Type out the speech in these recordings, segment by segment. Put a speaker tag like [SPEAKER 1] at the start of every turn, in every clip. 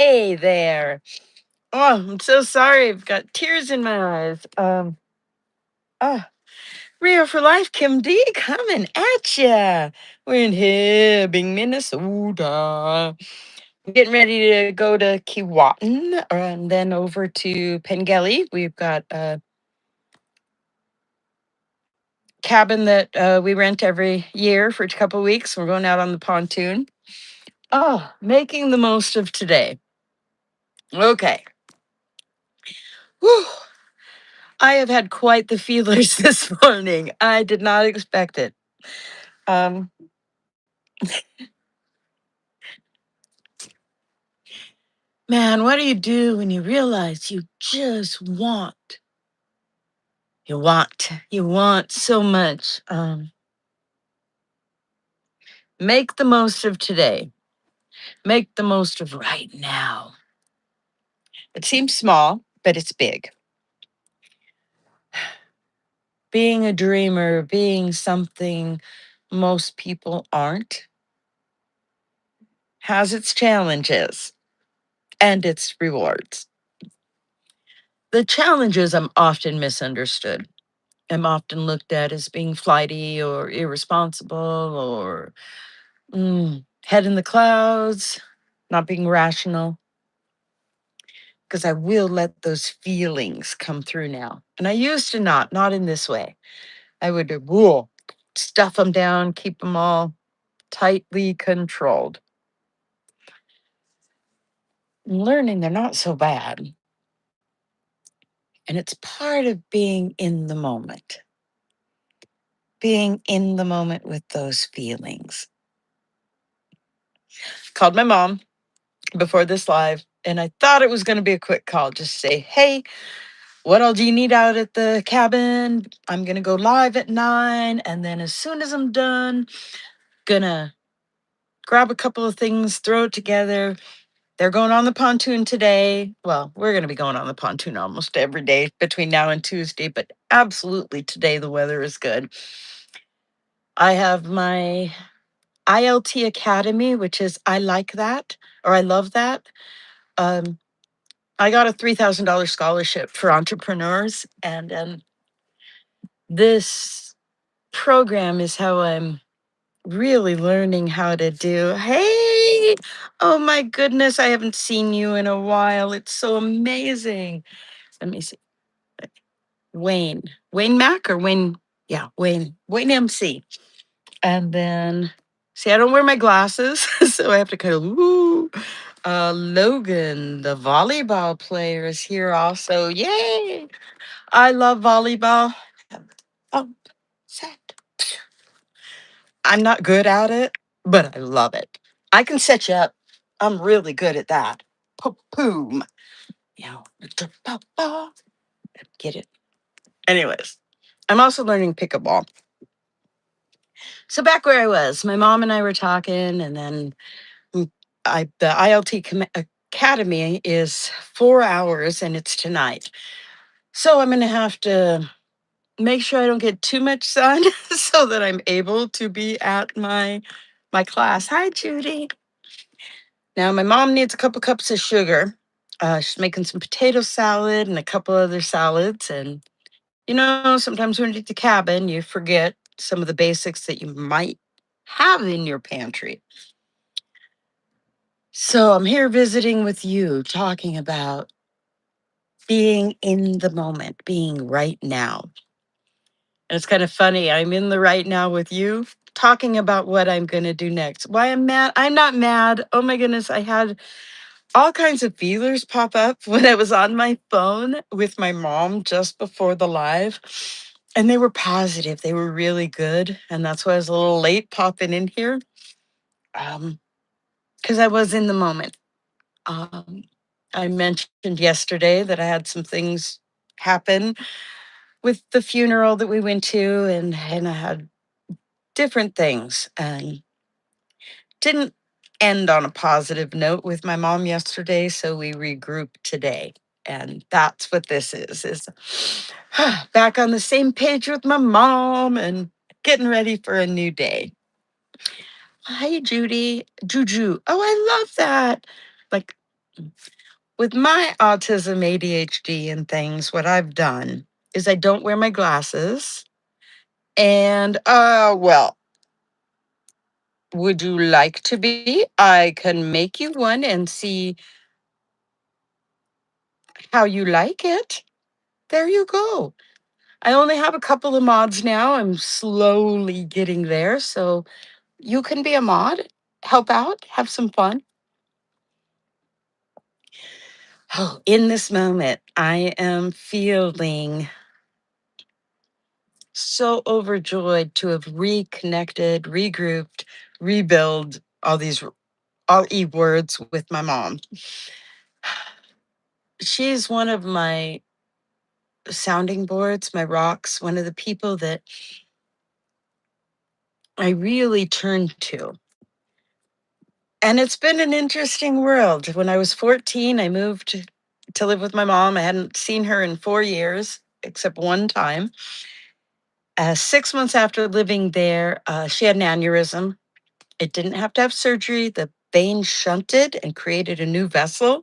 [SPEAKER 1] Hey there. Oh, I'm so sorry. I've got tears in my eyes. Ah, Rio for Life, Kim D coming at ya. We're in Hibbing, Minnesota. We're getting ready to go to Keewatin and then over to Pengelly. We've got a cabin that we rent every year for a couple weeks. We're going out on the pontoon. Oh, making the most of today. Okay. Whew. I have had quite the feelers this morning. I did not expect it. Um, Man, what do you do when you realize you just want? You want so much. Make the most of today. Make the most of right now. It seems small, but it's big. Being a dreamer, being something most people aren't, has its challenges and its rewards. The challenges I'm often misunderstood. I'm often looked at as being flighty or irresponsible or head in the clouds, not being rational, because I will let those feelings come through now. And I used to not in this way. I would stuff them down, keep them all tightly controlled. I'm learning they're not so bad. And it's part of being in the moment with those feelings. Called my mom before this live, and I thought it was going to be a quick call. Just say, hey, what all do you need out at the cabin? I'm going to go live at 9. And then as soon as I'm done, gonna grab a couple of things, throw it together. They're going on the pontoon today. Well, we're going to be going on the pontoon almost every day between now and Tuesday, but absolutely today the weather is good. I have my ILT Academy, which is I like that or I love that. Um, I got a $3,000 scholarship for entrepreneurs, and this program is how I'm really learning how to do. Hey, oh my goodness, I haven't seen you in a while. It's so amazing. Let me see. Wayne Mac or Wayne? Yeah, Wayne MC. And then, see, I don't wear my glasses, so I have to kind of, Logan, the volleyball player, is here also. Yay! I love volleyball. Oh, set. I'm not good at it, but I love it. I can set you up. I'm really good at that. Boom. You know, get it. Anyways, I'm also learning pickleball. So back where I was, my mom and I were talking, and then the ILT Academy is 4 hours, and it's tonight. So I'm going to have to make sure I don't get too much sun so that I'm able to be at my class. Hi, Judy. Now, my mom needs a couple cups of sugar. She's making some potato salad and a couple other salads. And, sometimes when you're at the cabin, you forget some of the basics that you might have in your pantry. So I'm here visiting with you, talking about being in the moment, being right now. And it's kind of funny. I'm in the right now with you, talking about what I'm going to do next. Why I'm mad? I'm not mad. Oh my goodness. I had all kinds of feelers pop up when I was on my phone with my mom just before the live. And they were positive. They were really good. And that's why I was a little late popping in here. Because I was in the moment. Um, I mentioned yesterday that I had some things happen with the funeral that we went to, and I had different things, and didn't end on a positive note with my mom yesterday, so we regrouped today. And that's what this is back on the same page with my mom and getting ready for a new day. Hi, Judy. Juju. Oh, I love that. Like With my autism, ADHD, and things, what I've done is I don't wear my glasses. And, well, would you like to be? I can make you one and see how you like it. There you go. I only have a couple of mods now. I'm slowly getting there. So you can be a mod, help out, have some fun. Oh, in this moment, I am feeling so overjoyed to have reconnected, regrouped, rebuild all E words with my mom. She's one of my sounding boards, my rocks, one of the people that I really turn to. And it's been an interesting world. When I was 14, I moved to live with my mom. I hadn't seen her in 4 years, except one time. 6 months after living there, she had an aneurysm. It didn't have to have surgery. The vein shunted and created a new vessel.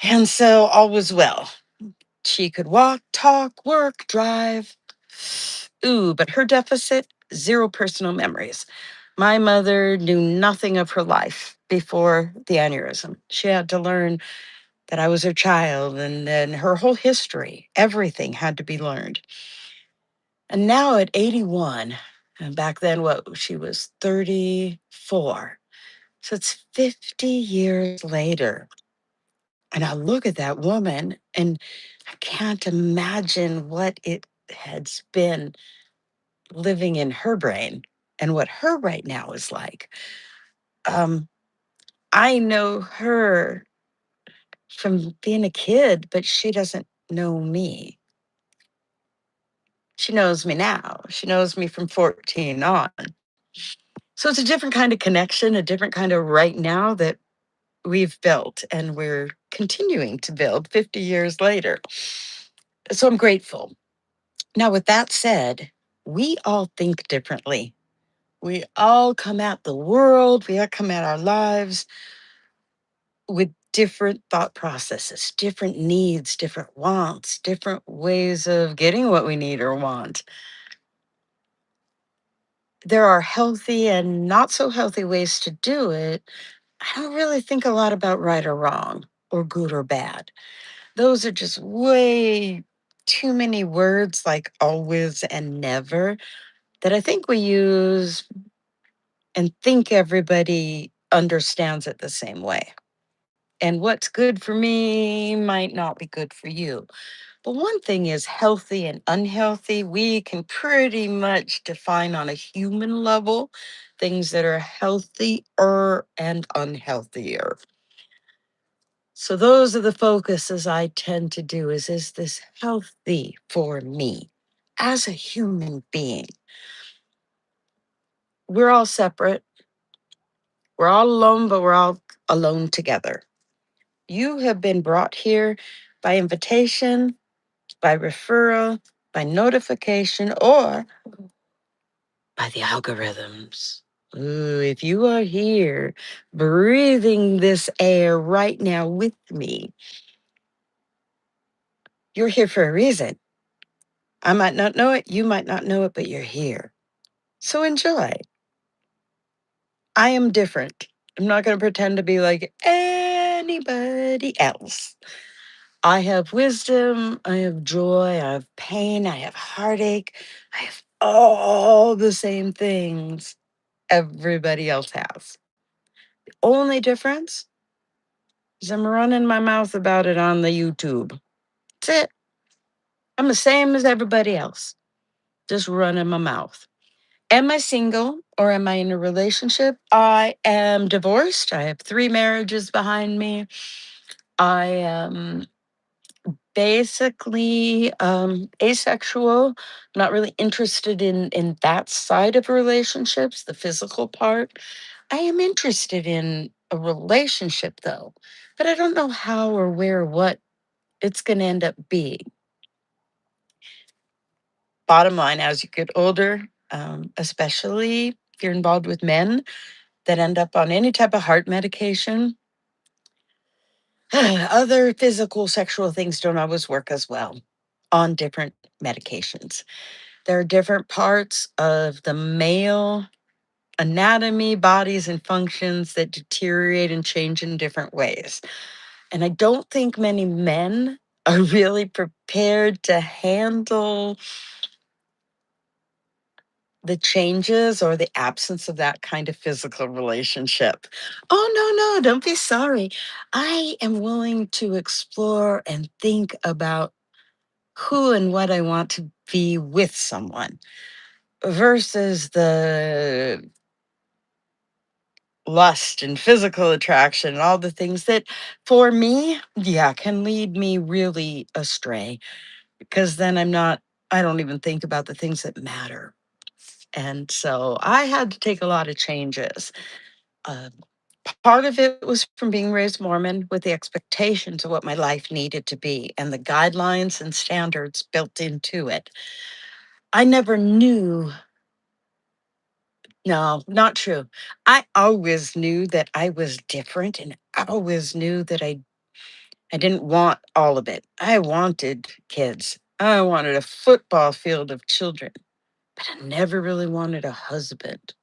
[SPEAKER 1] And so all was well. She could walk, talk, work, drive. Ooh, but her deficit, zero personal memories. My mother knew nothing of her life before the aneurysm. She had to learn that I was her child, and then her whole history, everything had to be learned. And now at 81, and back then, what, she was 34. So it's 50 years later. And I look at that woman and I can't imagine what it has been living in her brain and what her right now is like. Um, I know her from being a kid, but she doesn't know me. She knows me now. She knows me from 14 on. So it's a different kind of connection, a different kind of right now that we've built and we're continuing to build 50 years later. So I'm grateful. Now, with that said, we all think differently. We all come at the world, we all come at our lives with different thought processes, different needs, different wants, different ways of getting what we need or want. There are healthy and not so healthy ways to do it. I don't really think a lot about right or wrong or good or bad. Those are just way too many words like always and never that I think we use and think everybody understands it the same way. And what's good for me might not be good for you. But one thing is healthy and unhealthy. We can pretty much define on a human level things that are healthier and unhealthier. So those are the focuses I tend to do is this healthy for me as a human being? We're all separate. We're all alone, but we're all alone together. You have been brought here by invitation, by referral, by notification, or by the algorithms. Ooh, if you are here breathing this air right now with me, you're here for a reason. I might not know it, you might not know it, but you're here. So enjoy. I am different. I'm not going to pretend to be like anybody else. I have wisdom, I have joy, I have pain, I have heartache, I have all the same things everybody else has. The only difference is I'm running my mouth about it on the YouTube. That's it. I'm the same as everybody else, just running my mouth. Am I single or am I in a relationship? I am divorced. I have 3 marriages behind me. I am basically asexual, not really interested in that side of relationships, the physical part. I am interested in a relationship though, but I don't know how or where or what it's going to end up being. Bottom line, as you get older, especially if you're involved with men that end up on any type of heart medication, Other physical sexual things don't always work as well on different medications. There are different parts of the male anatomy, bodies, and functions that deteriorate and change in different ways. And I don't think many men are really prepared to handle the changes or the absence of that kind of physical relationship. Oh, no, no, don't be sorry. I am willing to explore and think about who and what I want to be with someone versus the lust and physical attraction and all the things that for me, yeah, can lead me really astray because then I don't even think about the things that matter. And so I had to take a lot of changes. Uh, Part of it was from being raised Mormon with the expectations of what my life needed to be and the guidelines and standards built into it. I never knew, no, not true. I always knew that I was different and I always knew that I didn't want all of it. I wanted kids. I wanted a football field of children, but I never really wanted a husband.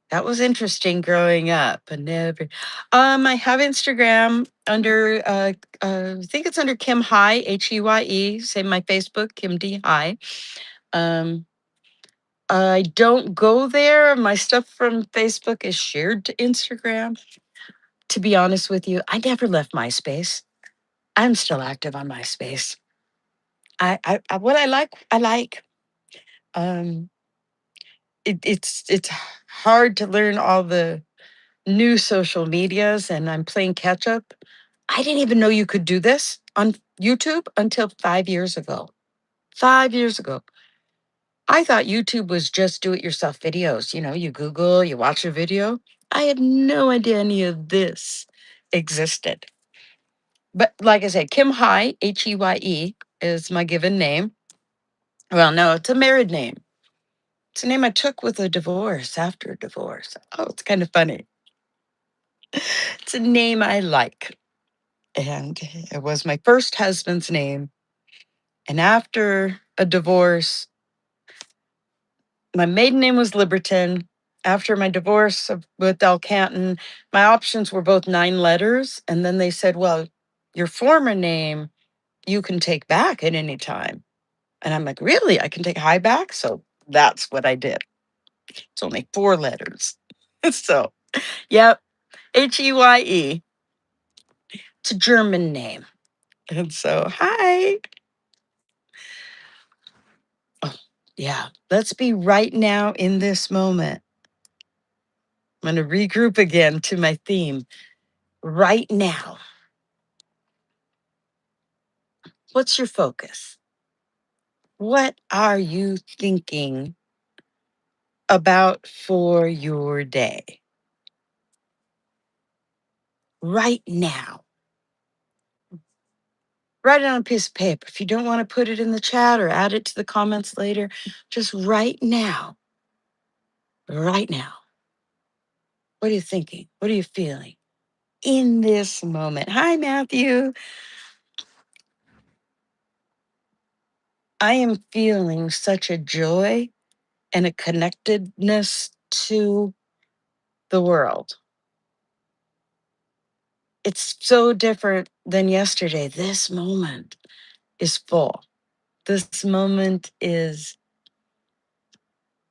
[SPEAKER 1] That was interesting growing up. I never. I have Instagram under. I think it's under Kim High, Heye. Same my Facebook, Kim D High. Um, I don't go there. My stuff from Facebook is shared to Instagram. To be honest with you, I never left MySpace. I'm still active on MySpace. I what I like, I like. Um, it's hard to learn all the new social medias and I'm playing catch up. I didn't even know you could do this on YouTube until 5 years ago. 5 years ago. I thought YouTube was just do it yourself videos. You know, you Google, you watch a video. I had no idea any of this existed. But like I said, Kim Heye, Heye, is my given name. Well, no, it's a married name. It's a name I took with a divorce after a divorce. Oh, it's kind of funny. It's a name I like. And it was my first husband's name. And after a divorce, my maiden name was Liberton. After my divorce with Del Canton, my options were both 9 letters. And then they said, well, your former name you can take back at any time. And I'm like, really? I can take High back? So that's what I did. It's only 4 letters. So, yep, Heye. It's a German name. And so, hi. Oh, yeah, let's be right now in this moment. I'm going to regroup again to my theme. Right now, what's your focus? What are you thinking about for your day? Right now. Write it on a piece of paper. If you don't want to put it in the chat or add it to the comments later, just right now. Right now. What are you thinking? What are you feeling in this moment? Hi, Matthew. I am feeling such a joy and a connectedness to the world. It's so different than yesterday. This moment is full. This moment is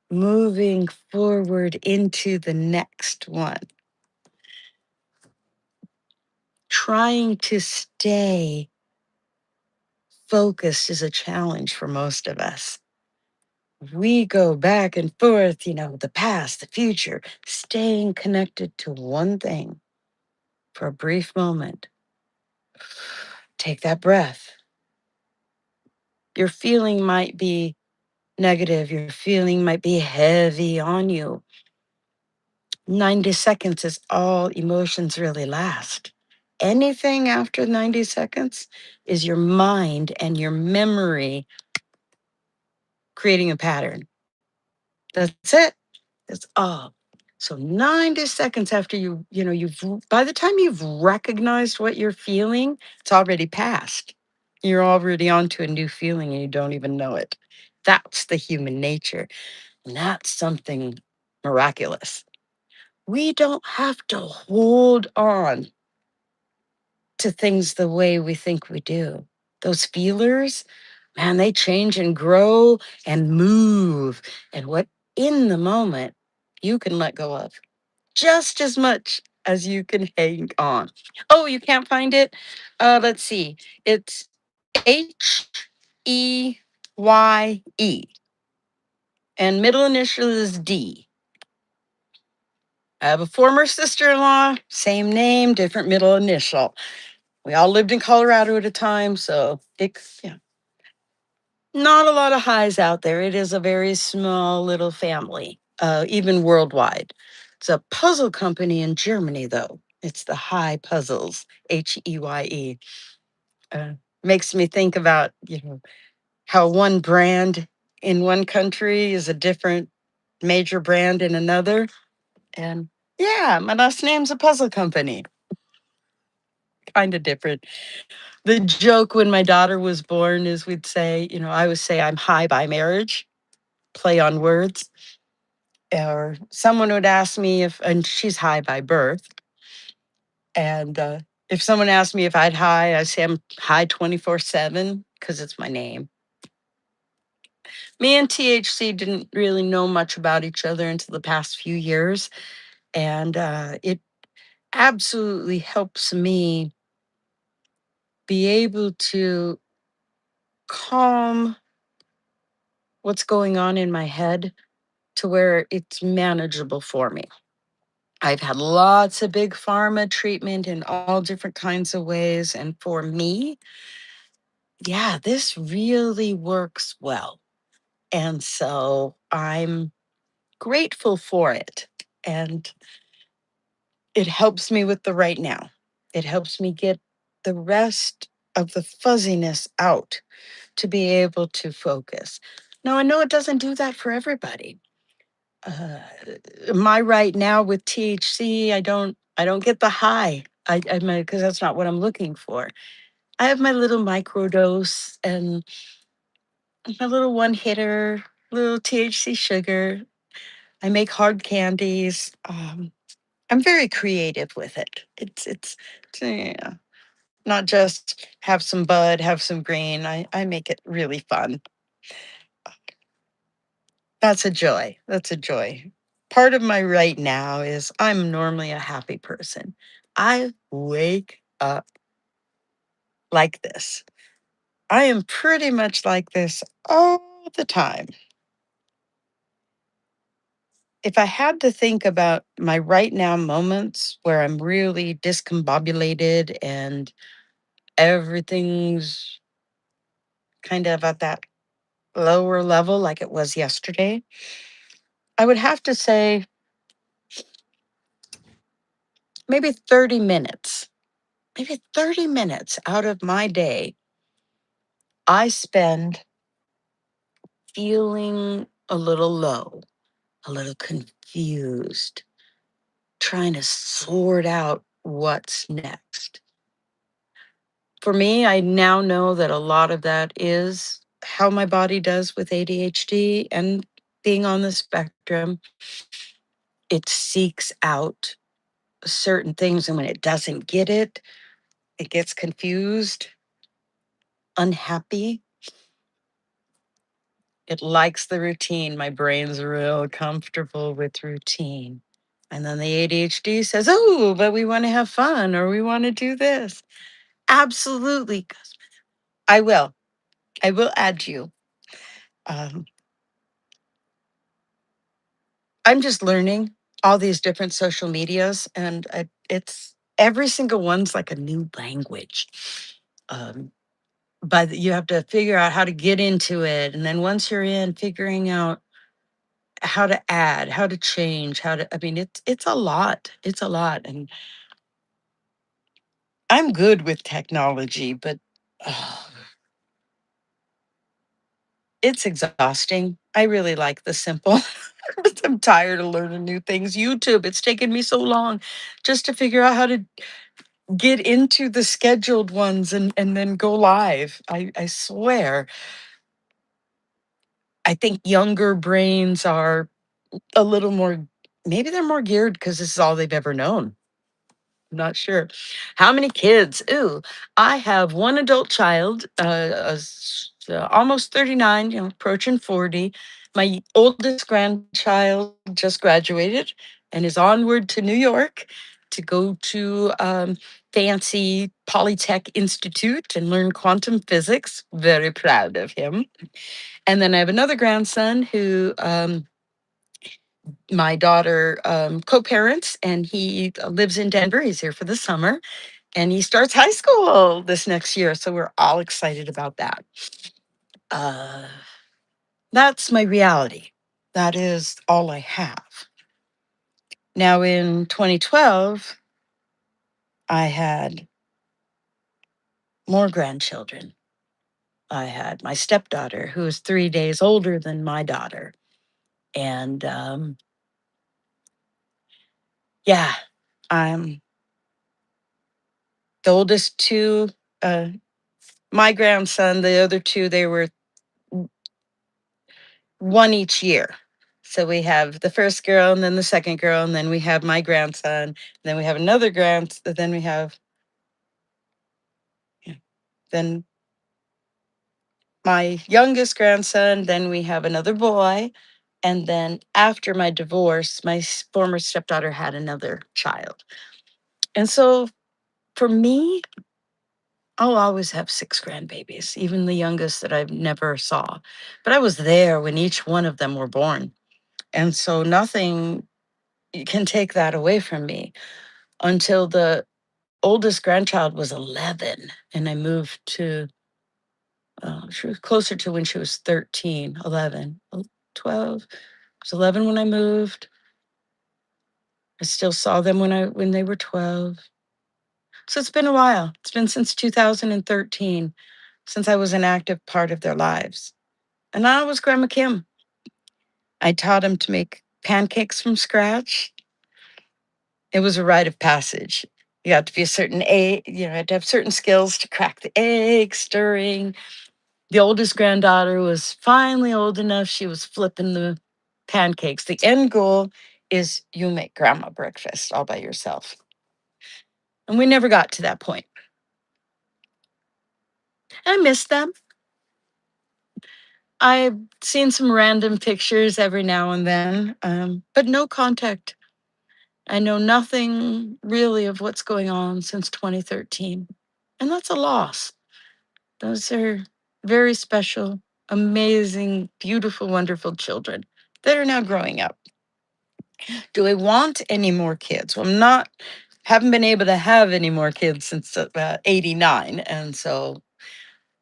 [SPEAKER 1] moving forward into the next one. Trying to stay focused is a challenge for most of us. We go back and forth, the past, the future, staying connected to one thing for a brief moment. Take that breath. Your feeling might be negative, your feeling might be heavy on you. 90 seconds is all emotions really last. Anything after 90 seconds is your mind and your memory creating a pattern. That's it. That's all. So 90 seconds after by the time you've recognized what you're feeling, it's already passed. You're already on to a new feeling and you don't even know it. That's the human nature. And that's something miraculous. We don't have to hold on to things the way we think we do. Those feelers, man, they change and grow and move. And what in the moment you can let go of just as much as you can hang on. Oh, you can't find it? Let's see. It's Heye, and middle initial is D. I have a former sister in law, same name, different middle initial. We all lived in Colorado at a time, so not a lot of highs out there. It is a very small little family, even worldwide. It's a puzzle company in Germany, though. It's the High Puzzles, Heye. Uh, Makes me think about how one brand in one country is a different major brand in another, and yeah, my last name's a puzzle company. Kind of different. The joke when my daughter was born is we'd say, I would say I'm high by marriage, play on words. Or someone would ask me and she's high by birth. And if someone asked me if I'd say I'm high 24/7 because it's my name. Me and THC didn't really know much about each other until the past few years. And it absolutely helps me be able to calm what's going on in my head to where it's manageable for me. I've had lots of big pharma treatment in all different kinds of ways. And for me, yeah, this really works well. And so I'm grateful for it. And it helps me with the right now. It helps me get the rest of the fuzziness out to be able to focus. Now, I know it doesn't do that for everybody. uh, my right now with THC, I don't get the high. I because that's not what I'm looking for. I have my little microdose and my little one hitter, little THC sugar. I make hard candies. I'm very creative with it. It's yeah, not just have some bud, have some green. I make it really fun. That's a joy. That's a joy. Part of my right now is I'm normally a happy person. I wake up like this. I am pretty much like this all the time. If I had to think about my right now moments where I'm really discombobulated and everything's kind of at that lower level like it was yesterday, I would have to say maybe 30 minutes. Maybe 30 minutes out of my day I spend feeling a little low, a little confused, trying to sort out what's next. For me, I now know that a lot of that is how my body does with ADHD and being on the spectrum. It seeks out certain things, and when it doesn't get it, it gets confused, unhappy. It likes the routine. My brain's real comfortable with routine. And then the ADHD says, oh, but we want to have fun or we want to do this. Absolutely. I will. I will add you. Um, I'm just learning all these different social medias, and it's every single one's like a new language. Um, but you have to figure out how to get into it. And then once you're in, figuring out how to add, how to change, I mean, it's a lot. It's a lot. And I'm good with technology, but oh, it's exhausting. I really like the simple. I'm tired of learning new things. YouTube, it's taken me so long just to figure out how to get into the scheduled ones and then go live. I swear. I think younger brains are a little more, maybe they're more geared because this is all they've ever known. I'm not sure. How many kids? Ooh, I have one adult child, almost 39, approaching 40. My oldest grandchild just graduated and is onward to New York to go to fancy Polytech Institute and learn quantum physics. Very proud of him. And then I have another grandson who my daughter co-parents, and he lives in Denver. He's here for the summer, and he starts high school this next year. So we're all excited about that. Uh, that's my reality. That is all I have. Now, in 2012, I had more grandchildren. I had my stepdaughter, who is 3 days older than my daughter. And yeah, I'm the oldest two. My grandson, the other two, they were one each year. So we have the first girl and then the second girl, and then we have my grandson, and then we have another then we have yeah, then my youngest grandson, then we have another boy, and then after my divorce, my former stepdaughter had another child. And so for me, I'll always have six grandbabies, even the youngest that I never saw. But I was there when each one of them were born. And so nothing can take that away from me until the oldest grandchild was 11 and I moved to, she was closer to when she was 13, 11, 12. I was 11 when I moved. I still saw them when they were 12. So it's been a while. It's been since 2013 since I was an active part of their lives. And I was Grandma Kim. I taught them to make pancakes from scratch. It was a rite of passage. You had to be a certain age, had to have certain skills to crack the egg, stirring. The oldest granddaughter was finally old enough. She was flipping the pancakes. The end goal is you make grandma breakfast all by yourself. And we never got to that point. I miss them. I've seen some random pictures every now and then, but no contact. I know nothing really of what's going on since 2013. And that's a loss. Those are very special, amazing, beautiful, wonderful children that are now growing up. Do I want any more kids? Well, haven't been able to have any more kids since 89. And so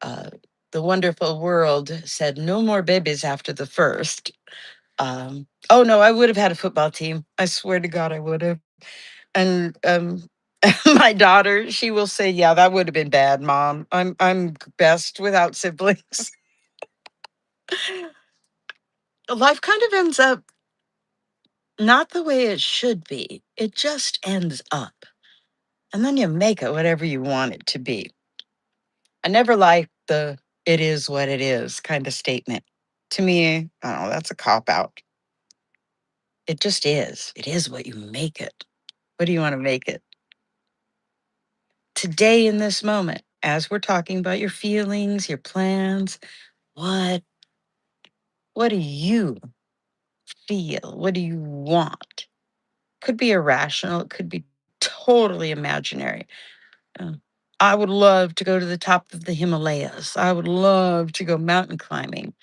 [SPEAKER 1] uh, the wonderful world said no more babies after the first. Oh no, I would have had a football team. I swear to God, I would have. And my daughter, she will say, "Yeah, that would have been bad, Mom. I'm best without siblings." Life kind of ends up not the way it should be. It just ends up. And then you make it whatever you want it to be. I never liked the "it is what it is" kind of statement. To me, I don't know, that's a cop out. It just is. It is what you make it. What do you want to make it? Today, in this moment, as we're talking about your feelings, your plans, what what do you feel? What do you want? Could be irrational, it could be totally imaginary. Uh, I would love to go to the top of the Himalayas. I would love to go mountain climbing.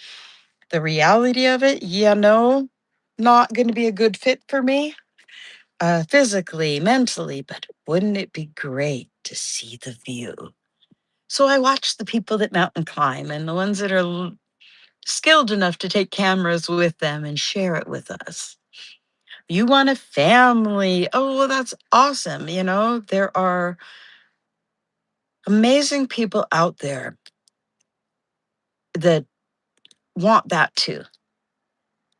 [SPEAKER 1] The reality of it, no, not going to be a good fit for me, physically, mentally, but wouldn't it be great to see the view? So I watch the people that mountain climb and the ones that are skilled enough to take cameras with them and share it with us. You want a family. Oh, well, that's awesome. There are amazing people out there that want that too.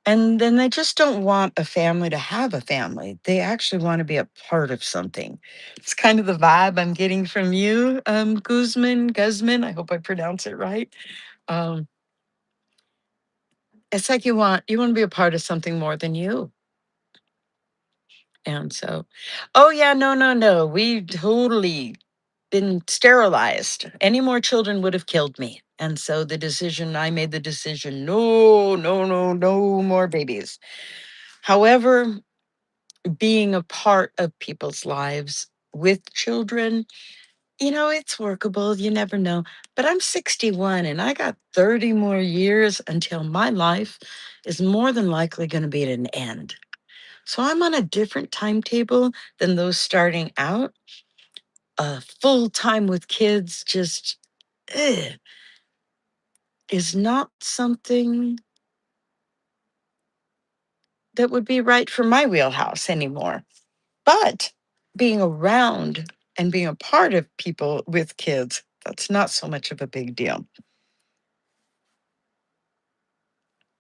[SPEAKER 1] And then they just don't want a family to have a family. They actually want to be a part of something. It's kind of the vibe I'm getting from you, Guzman. I hope I pronounce it right. Um, it's like you want to be a part of something more than you. And so, oh yeah, no, no, no. We totally been sterilized. Any more children would have killed me. And so I made the decision, no, no, no, no more babies. However, being a part of people's lives with children, it's workable. You never know. But I'm 61 and I got 30 more years until my life is more than likely going to be at an end. So I'm on a different timetable than those starting out. Full time with kids just eh, is not something that would be right for my wheelhouse anymore. But being around and being a part of people with kids, that's not so much of a big deal.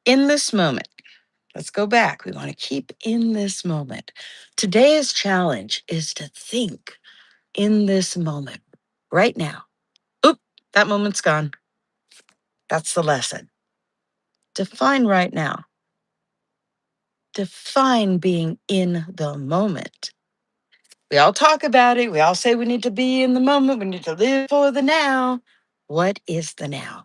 [SPEAKER 1] In this moment, let's go back. We want to keep in this moment. Today's challenge is to think in this moment right now. Oop, that moment's gone. That's the lesson. Define right now. Define being in the moment. We all talk about it. We all say we need to be in the moment. We need to live for the now. What is the now?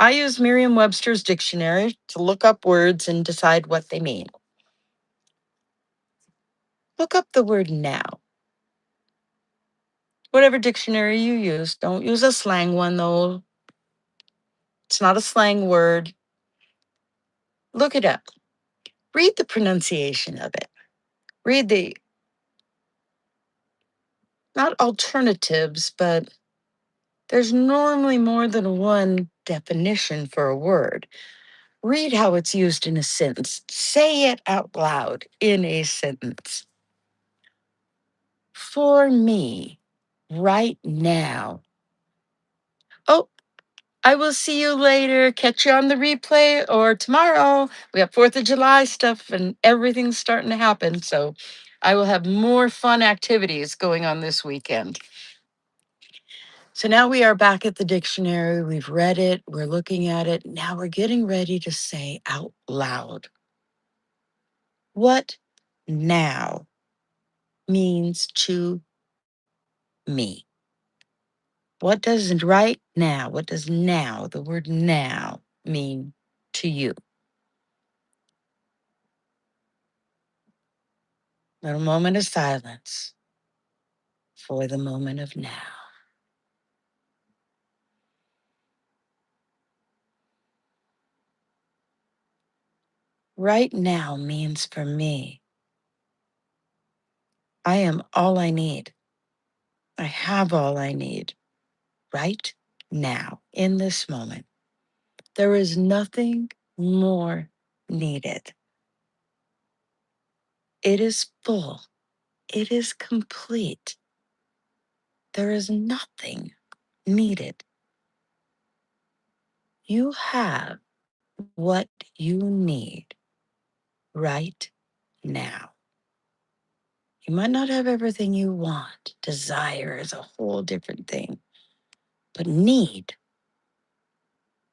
[SPEAKER 1] I use Merriam Webster's dictionary to look up words and decide what they mean. Look up the word now. Whatever dictionary you use, don't use a slang one though. It's not a slang word. Look it up. Read the pronunciation of it. Read the, not alternatives, but there's normally more than one definition for a word. Read how it's used in a sentence. Say it out loud in a sentence. For me, right now. Oh, I will see you later. Catch you on the replay or tomorrow. We have 4th of July stuff and everything's starting to happen. So I will have more fun activities going on this weekend. So now we are back at the dictionary. We've read it. We're looking at it. Now we're getting ready to say out loud what now means to me. What does right now, what does now, the word now, mean to you? Little moment of silence for the moment of now. Right now means for me, I am all I need. I have all I need right now, in this moment. There is nothing more needed. It is full. It is complete. There is nothing needed. You have what you need right now. You might not have everything you want. Desire is a whole different thing. But need,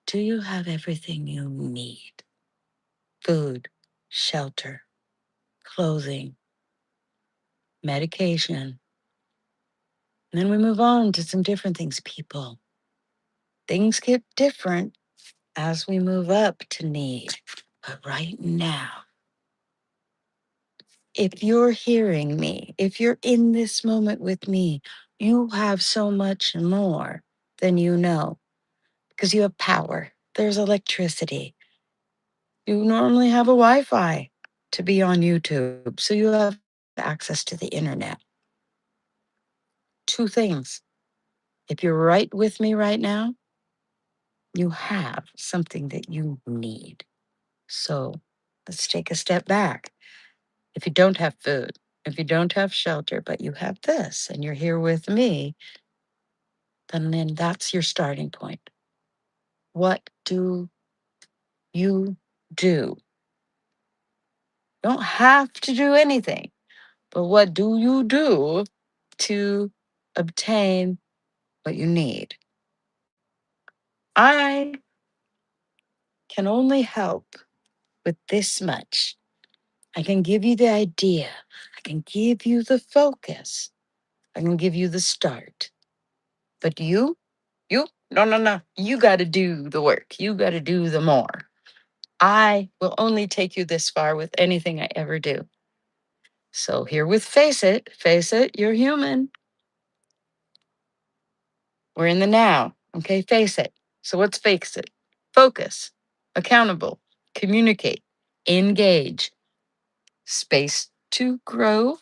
[SPEAKER 1] do you have everything you need? Food, shelter, clothing, medication. And then we move on to some different things. People. Things get different as we move up to need. But right now, if you're hearing me, if you're in this moment with me, you have so much more than you know because you have power. There's electricity. You normally have a Wi Fi to be on YouTube, so you have access to the internet. Two things. If you're right with me right now, you have something that you need. So let's take a step back. If you don't have food, if you don't have shelter, but you have this and you're here with me, then that's your starting point. What do you do? Don't have to do anything, but what do you do to obtain what you need? I can only help with this much. I can give you the idea. I can give you the focus. I can give you the start. But no, no, no. You got to do the work. You got to do the more. I will only take you this far with anything I ever do. So here with face it, you're human. We're in the now. Okay, face it. So let's face it. Focus, accountable, communicate, engage, space to grow,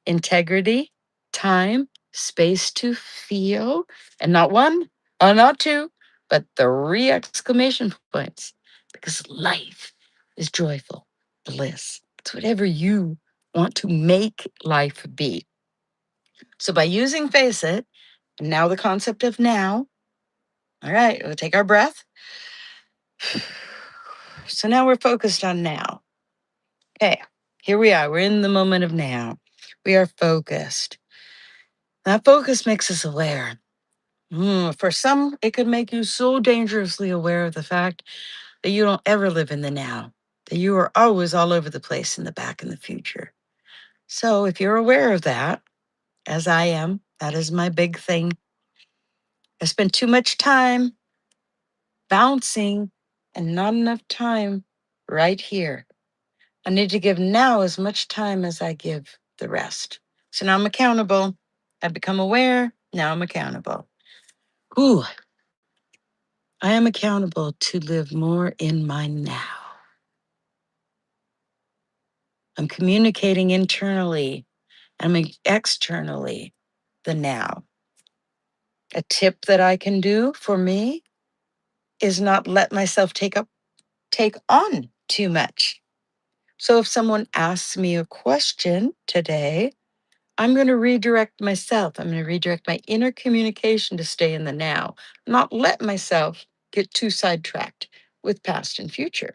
[SPEAKER 1] integrity, time, space to feel, and not one, not two, but three exclamation points. Because life is joyful, bliss. It's whatever you want to make life be. So by using face it, and now the concept of now, all right, we'll take our breath. So now we're focused on now. Okay, here we are. We're in the moment of now. We are focused. That focus makes us aware. For some, it could make you so dangerously aware of the fact that you don't ever live in the now, that you are always all over the place in the back and the future. So if you're aware of that, as I am, that is my big thing. I spend too much time bouncing and not enough time right here. I need to give now as much time as I give the rest. So now I'm accountable. I've become aware. Now I'm accountable. Ooh, I am accountable to live more in my now. I'm communicating internally and externally the now. A tip that I can do for me is not let myself take on too much. So if someone asks me a question today, I'm going to redirect myself. I'm going to redirect my inner communication to stay in the now, not let myself get too sidetracked with past and future,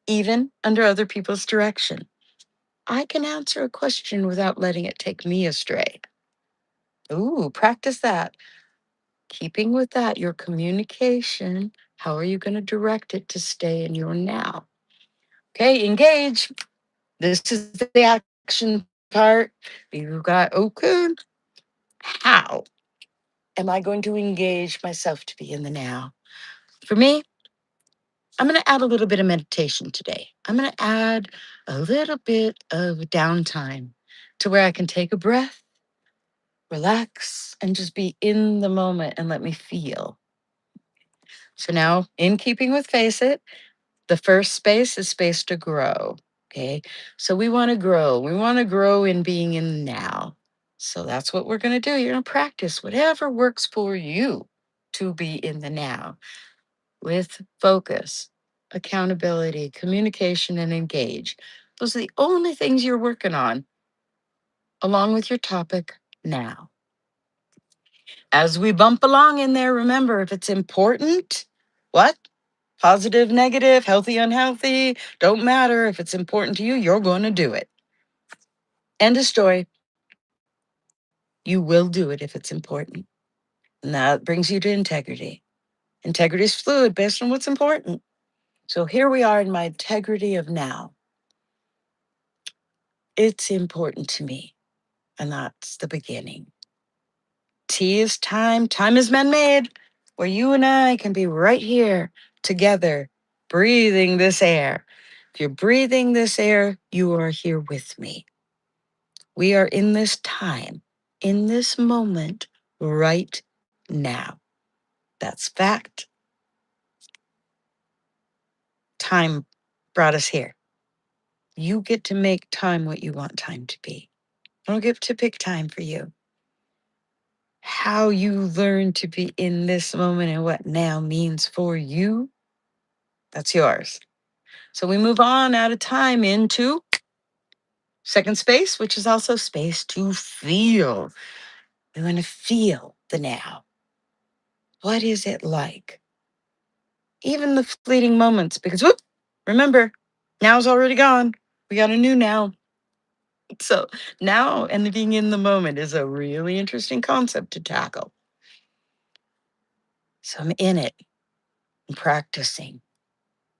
[SPEAKER 1] even under other people's direction. I can answer a question without letting it take me astray. Ooh, practice that. Keeping with that, your communication, how are you going to direct it to stay in your now? Okay, engage. This is the action part. You got, okay, how am I going to engage myself to be in the now? For me, I'm going to add a little bit of meditation today. I'm going to add a little bit of downtime to where I can take a breath, relax, and just be in the moment and let me feel. So now, in keeping with Face It, the first space is space to grow. Okay. So we want to grow. We want to grow in being in now. So that's what we're going to do. You're going to practice whatever works for you to be in the now with focus, accountability, communication, and engage. Those are the only things you're working on, along with your topic now. As we bump along in there, remember if it's important, what? Positive, negative, healthy, unhealthy, don't matter. If it's important to you, you're going to do it. End of story. You will do it if it's important. And that brings you to integrity. Integrity is fluid based on what's important. So here we are in my integrity of now. It's important to me. And that's the beginning. T is time. Time is man made, where you and I can be right here together, breathing this air. If you're breathing this air, you are here with me. We are in this time, in this moment, right now. That's fact. Time brought us here. You get to make time what you want time to be. I don't get to pick time for you. How you learn to be in this moment and what now means for you, that's yours. So we move on out of time into second space, which is also space to feel. We want to feel the now. What is it like? Even the fleeting moments, because whoop, Remember, now's already gone. We got a new now. So now and being in the moment is a really interesting concept to tackle. So I'm in it and practicing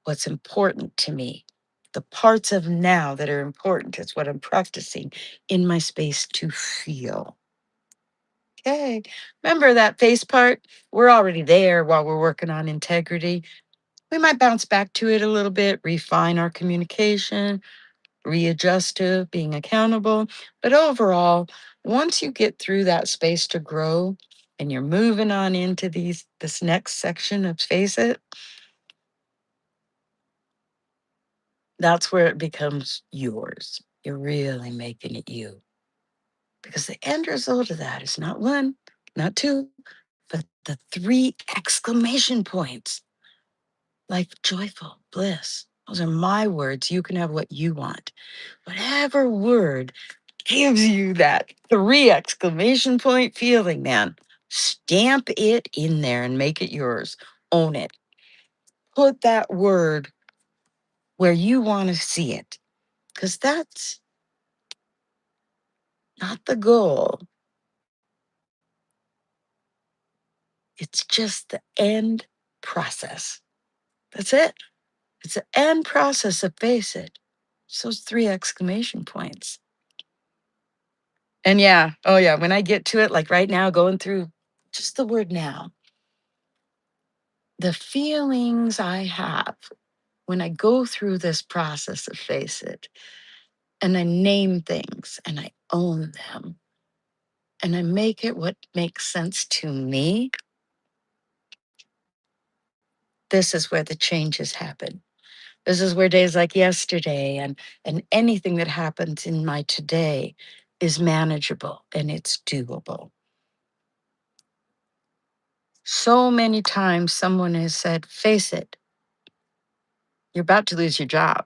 [SPEAKER 1] what's important to me. The parts of now that are important is what I'm practicing in my space to feel. Okay. Remember that face part? We're already there while we're working on integrity. We might bounce back to it a little bit, refine our communication, readjust to being accountable. But overall, once you get through that space to grow and you're moving on into this next section of face it, that's where it becomes yours. You're really making it you. Because the end result of that is not one, not two, but the three exclamation points like joyful, bliss. Those are my words. You can have what you want. Whatever word gives you that three exclamation point feeling, man, stamp it in there and make it yours. Own it. Put that word where you want to see it because that's not the goal. It's just the end process. That's it. It's the end process of face it. It's those three exclamation points. And yeah, oh yeah, when I get to it, like right now, going through just the word now, the feelings I have when I go through this process of face it and I name things and I own them and I make it what makes sense to me, this is where the changes happen. This is where days like yesterday and anything that happens in my today is manageable and it's doable. So many times someone has said, face it, you're about to lose your job.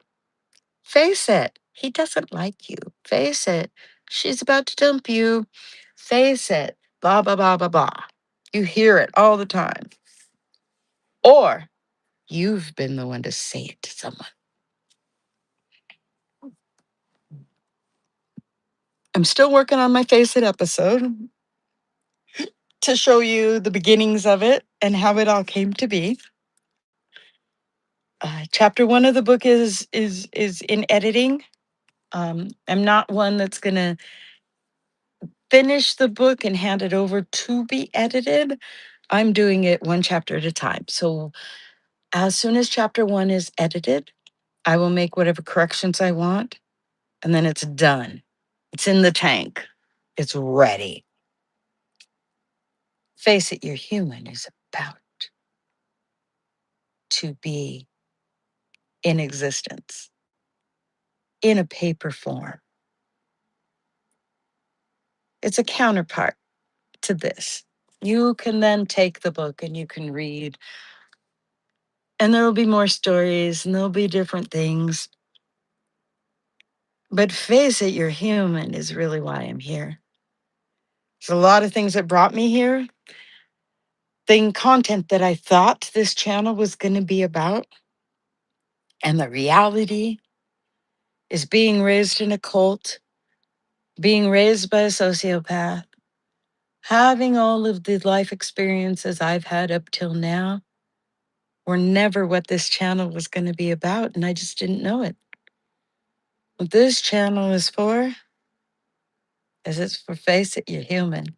[SPEAKER 1] Face it, he doesn't like you. Face it, she's about to dump you. Face it, blah, blah, blah, blah, blah. You hear it all the time. Or you've been the one to say it to someone. I'm still working on my Face It episode to show you the beginnings of it and how it all came to be. Chapter 1 of the book is in editing. I'm not one that's gonna finish the book and hand it over to be edited. I'm doing it one chapter at a time. So as soon as chapter 1 is edited, I will make whatever corrections I want, and then it's done. It's in the tank. It's ready. Face it, you're human is about to be in existence in a paper form. It's a counterpart to this. You can then take the book and you can read, and there will be more stories and there'll be different things. But face it, you're human is really why I'm here. There's a lot of things that brought me here. Content that I thought this channel was going to be about. And the reality is being raised in a cult, being raised by a sociopath, having all of the life experiences I've had up till now were never what this channel was going to be about. And I just didn't know it. What this channel is for is it's for face it, you're human.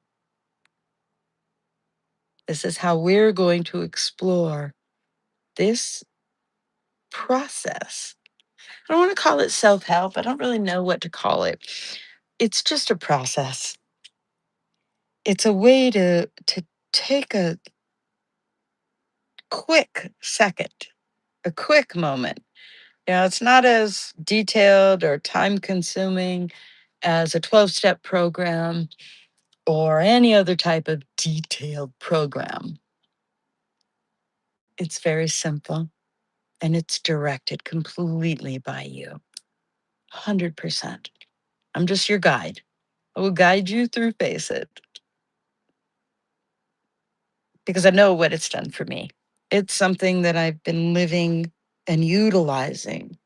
[SPEAKER 1] This is how we're going to explore this process. I don't want to call it self help. I don't really know what to call it. It's just a process. It's a way to take a quick second, a quick moment. It's not as detailed or time consuming as a 12-step program or any other type of detailed program. It's very simple and it's directed completely by you, 100%. I'm just your guide. I will guide you through Face It because I know what it's done for me. It's something that I've been living and utilizing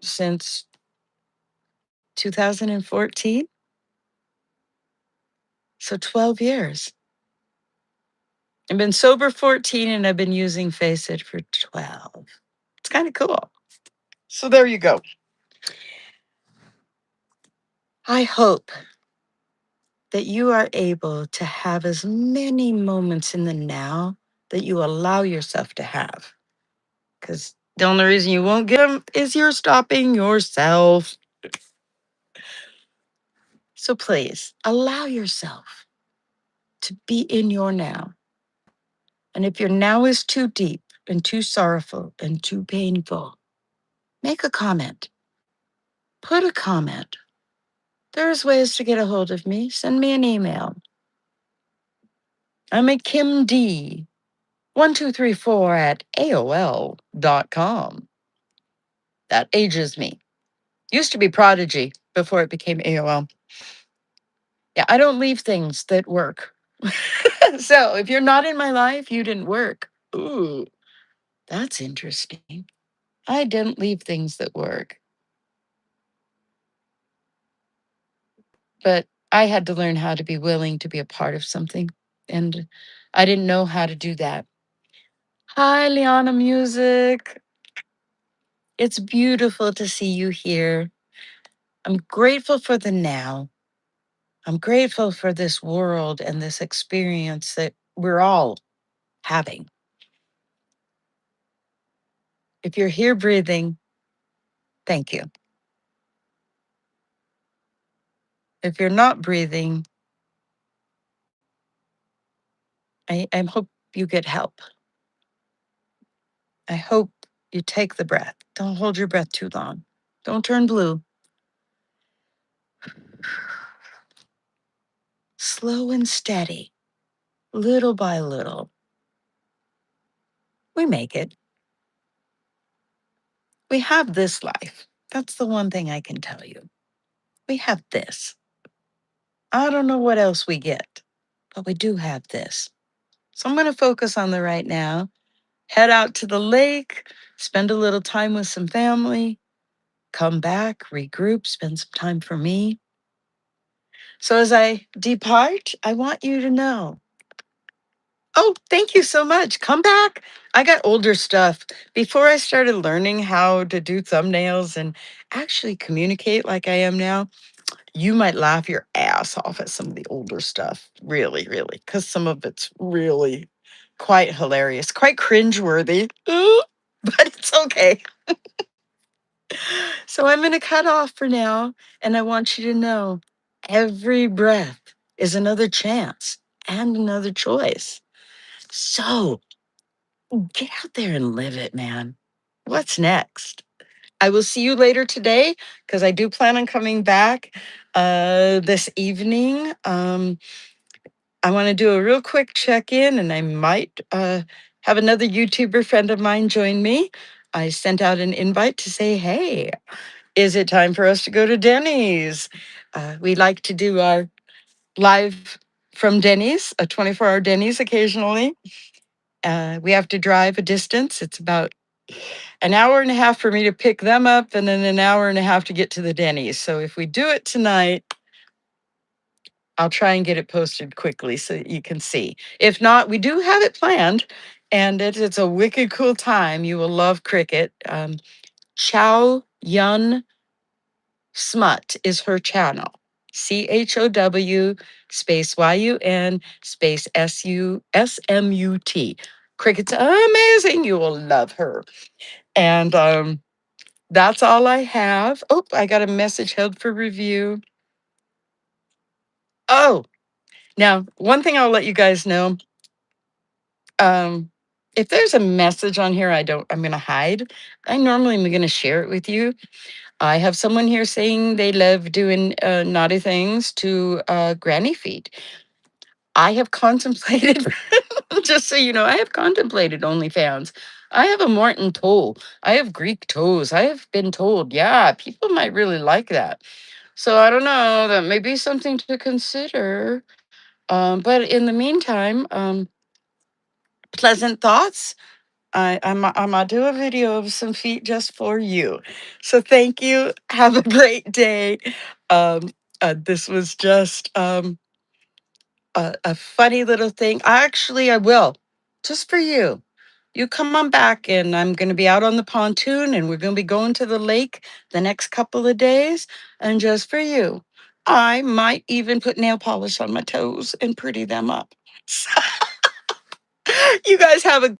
[SPEAKER 1] since 2014. So 12 years. I've been sober 14 and I've been using Face It for 12. It's kind of cool. So there you go. I hope that you are able to have as many moments in the now that you allow yourself to have. Because the only reason you won't get them is you're stopping yourself. So please allow yourself to be in your now. And if your now is too deep and too sorrowful and too painful, make a comment. Put a comment. There's ways to get a hold of me. Send me an email. I'm a Kim D. 1234 at AOL.com. That ages me. Used to be Prodigy before it became AOL. Yeah, I don't leave things that work. So if you're not in my life, you didn't work. Ooh, that's interesting. I didn't leave things that work. But I had to learn how to be willing to be a part of something. And I didn't know how to do that. Hi, Liana Music. It's beautiful to see you here. I'm grateful for the now. I'm grateful for this world and this experience that we're all having. If you're here breathing, thank you. If you're not breathing, I hope you get help. I hope you take the breath. Don't hold your breath too long. Don't turn blue. Slow and steady, little by little. We make it. We have this life. That's the one thing I can tell you. We have this. I don't know what else we get, but we do have this. So I'm going to focus on the right now, head out to the lake, spend a little time with some family, come back, regroup, spend some time for me. So as I depart, I want you to know. Oh, thank you so much. Come back. I got older stuff. Before I started learning how to do thumbnails and actually communicate like I am now, you might laugh your ass off at some of the older stuff. Really, really. Because some of it's really quite hilarious, quite cringeworthy. Ooh, but it's okay. So I'm going to cut off for now. And I want you to know every breath is another chance and another choice. So get out there and live it, man. What's next? I will see you later today because I do plan on coming back this evening. I want to do a real quick check in, and I might have another YouTuber friend of mine join me. I sent out an invite to say, hey, is it time for us to go to Denny's? We like to do our live from Denny's, a 24-hour Denny's occasionally. We have to drive a distance. It's about an hour and a half for me to pick them up and then an hour and a half to get to the Denny's. So if we do it tonight, I'll try and get it posted quickly so that you can see. If not, we do have it planned and it's a wicked cool time. You will love cricket. Chow Yun Smut is her channel. CHOW space YUN space SUSMUT. Cricket's amazing. You will love her. And that's all I have. Oh, I got a message held for review. Oh, now one thing I'll let you guys know. If there's a message on here I'm gonna hide. I normally am gonna share it with you. I have someone here saying they love doing naughty things to granny feet. I have contemplated, just so you know, I have contemplated OnlyFans. I have a Morton toe. I have Greek toes. I have been told, yeah, people might really like that. So I don't know. That may be something to consider. But in the meantime, pleasant thoughts. I'm gonna do a video of some feet just for you. So thank you. Have a great day. Um, this was just a funny little thing. I will just for you. You come on back, and I'm going to be out on the pontoon, and we're going to be going to the lake the next couple of days. And just for you, I might even put nail polish on my toes and pretty them up. You guys have a